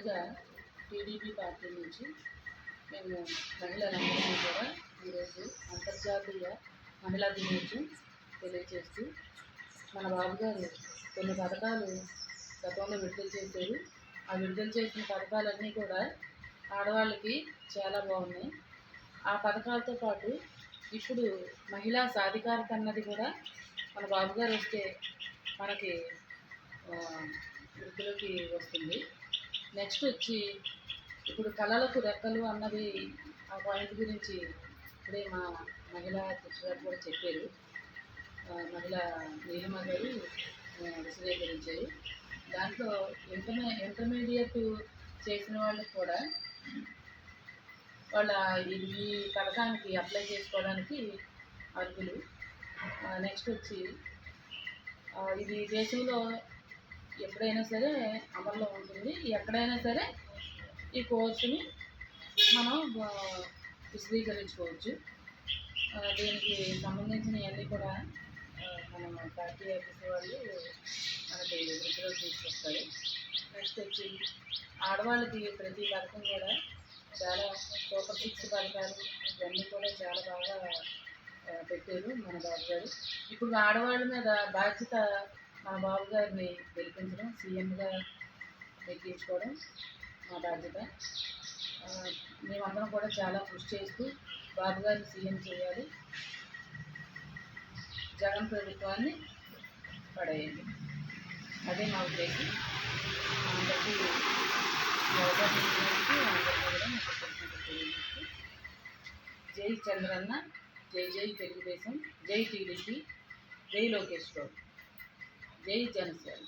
ముందుగా TDP party నుంచి మేము మహిళలందరినీ కూడా ఈరోజు అంతర్జాతీయ మహిళా దినోత్సవం తెలియజేస్తూ మన బాబు గారు కొన్ని పథకాలు గతంలో విడుదల చేశారు. ఆ విడుదల చేసిన పథకాలన్నీ కూడా ఆడవాళ్ళకి చాలా బాగున్నాయి. ఆ పథకాలతో పాటు ఇప్పుడు మహిళా సాధికారత అన్నది కూడా మన బాబు గారు వస్తే మనకి వృద్ధిలోకి వస్తుంది. నెక్స్ట్ వచ్చి ఇప్పుడు కళలకు రెక్కలు అన్నది ఆ పాయింట్ గురించి ఇప్పుడే మా మహిళా గారు కూడా చెప్పారు. మహిళా నీలిమ గారు విశదీకరించారు. దాంట్లో ఇంటర్మీడియట్ చేసిన వాళ్ళకి కూడా వాళ్ళ ఈ పథకానికి అప్లై చేసుకోవడానికి అర్హులు. నెక్స్ట్ వచ్చి ఇది దేశంలో ఎప్పుడైనా సరే అమల్లో ఉంటుంది. ఎక్కడైనా సరే ఈ కోర్సుని మనం విశదీకరించుకోవచ్చు. దీనికి సంబంధించినవన్నీ కూడా మన పార్టీ ఆఫీస్ వాళ్ళు మనకి వృద్ధిలోకి తీసుకొస్తారు. నెక్స్ట్ వచ్చి ఆడవాళ్ళకి ప్రతి పథకం కూడా చాలా సూపర్ 6 పథకాలు ఇవన్నీ కూడా చాలా బాగా పెట్టారు మన బాబు గారు. ఇప్పుడు ఆడవాళ్ళ మీద బాధ్యత మన బాబు గారిని గెలిపించడం, సీఎంగా ఎక్కించుకోవడం మా బాధ్యత. మేమందరం కూడా చాలా కృషి చేస్తూ బాబు గారిని సీఎం చేయాలి, జగన్ ప్రభుత్వాన్ని పడేయాలి, అదే మా ఉద్దేశం. అందరికీ అవకాశం ఇచ్చినందుకు అందరికీ కూడా జై చంద్రన్న, జై జై తెలుగుదేశం, జై టీడీపీ, జై లోకేష్ బాబు, జై జనసేన.